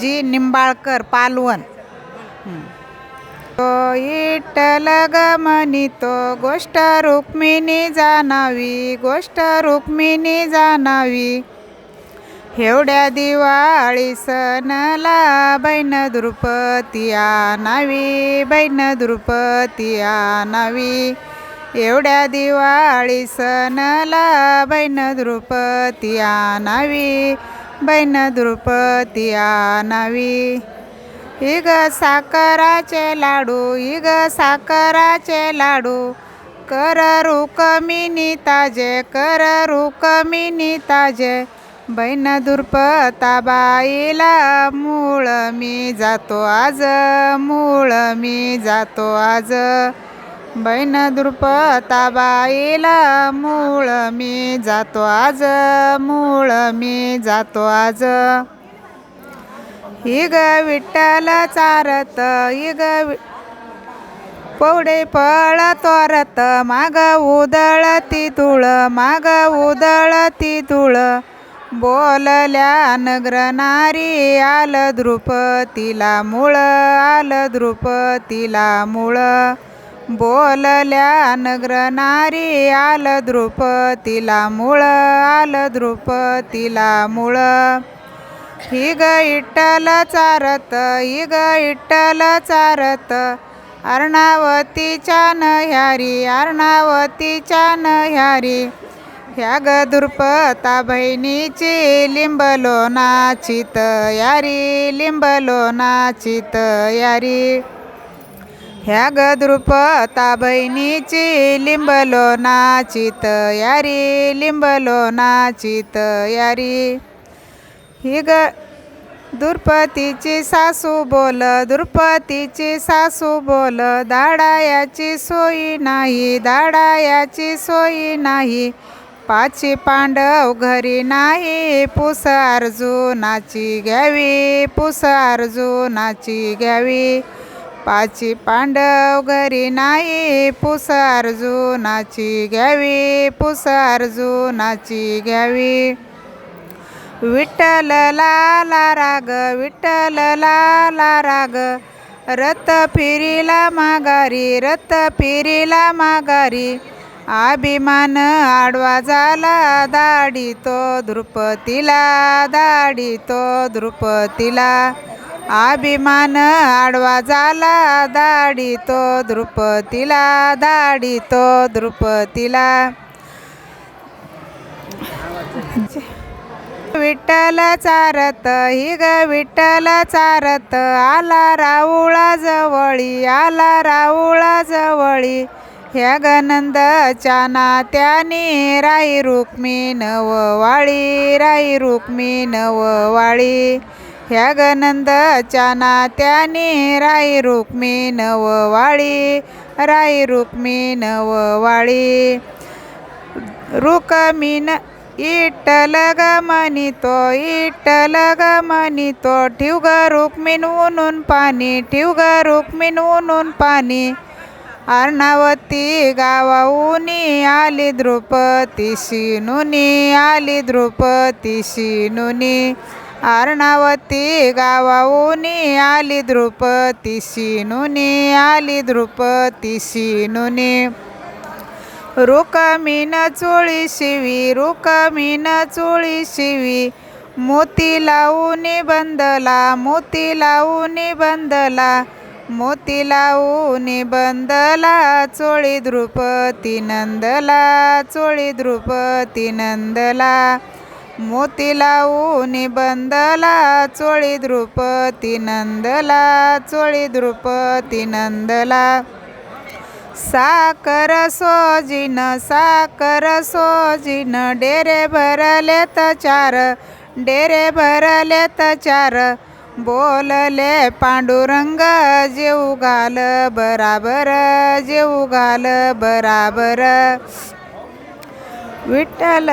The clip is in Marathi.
बालाजी निंबाळकर पालवण. तो विठ्ठल ग म्हणितो गोष्ट रुक्मिणी जाणावी, गोष्ट रुक्मिणी जाणावी. एवढ्या दिवाळी सणला बहीण द्रुपदी आणावी, बहीण द्रुपदी आणावी. एवढ्या दिवाळी सणला बहीण द्रुपदी आणावी, बहीण द्रुपदी आणावी. इग साखराचे लाडू, इग साखराचे लाडू. कर रुक्मिणी ताजे, कर रुक्मिणी ताजे. बहीण द्रुपदाबाईला मूळ मी जातो आज, मूळ मी जातो आज. बहीण द्रुपदाबाईला मूळ मी जातो आज, मूळ मी जातो आज. इग विठ्ठल चारत, इग पवडे फळ तोरत. माग उधळती धूळ, माग उधळती धूळ. बोलल्या नगर नारी आल द्रुपदीला मूळ, आल द्रुपदीला मूळ. बोलल्या नगर नारी आल द्रुपदीला मूळ, आल द्रुपदीला मूळ. इग विठ्ठल चारत, इग विठ्ठल चारत. अर्णावतीच्या नह्यारी, अर्णावतीच्या नह्यारी. ह्या ग द्रुपदा बहिणीची लिंबलोणाची तयारी, लिंबलोणाची तयारी. ह्या ग द्रुपदा बहिणीची लिंबलोणाची तयारी, लिंबलोणाची तयारी. ही ग द्रुपदीची सासू बोल, द्रुपदीची सासू बोल. दाडायाची सोयी नाही, दाडायाची सोयी नाही. पाची पांडव घरी नाही, पुस अर्जुनाची घ्यावी, पुस अर्जुनाची घ्यावी. पाची पांडव घरी नाही, पुस अर्जुनाची घ्यावी, पुस अर्जुनाची घ्यावी. विठ्ठल लाला राग, विठ्ठल लाला राग. रथ फिरीला माघारी, रथ फिरीला माघारी. अभिमान आडवा झाला दाढी तो द्रुपदीला, दाढी तो द्रुपदीला. अभिमान आडवा झाला दाढी तो द्रुपदीला, दाढी तो द्रुपदीला. विठ्ठल चारत, ही ग विठ्ठल चारत. आला राऊळा जवळी, आला राऊळा जवळी. ह्या ग नंदच्या नात्याने राई रुक्मिण वाळी, राई रुक्मिण वाळी. ह्या ग नंदच्या नात्याने राई रुक्मिण वाळी, राई रुक्मिण वाळी. रुक्मिण विठ्ठल ग म्हणितो, विठ्ठल ग म्हणितो. ठेव ग रुक्मिण ऊनून पाणी, ठेव ग रुक्मिण ऊनून पाणी. अर्णावती गावाऊनी आली द्रुपदीशी नुनी, आली द्रुपदीशी नुनी. अर्णावती गावाऊनी आली द्रुपदीशी नुनी, आली द्रुपदीशी नुनी. रुक्मिण चोळी शिवी, रुक्मिण चोळी शिवी. मोती लावूनी बंदला, मोती लावूनी बंदला. मोती लावूनी बंदला. चोळी द्रुपदी नंदला, चोळी द्रुपदी नंदला. मोती लावूनी बंदला. चोळी द्रुपदी नंदला, चोळी द्रुपदी नंदला. साखर सोजीन, साखर सोजीन. डेरे भरलेत चार, डेरे भरलेत चार. बोलले पांडुरंग जेऊ घाल बराबर, जेऊ घाल बराबर. विठ्ठल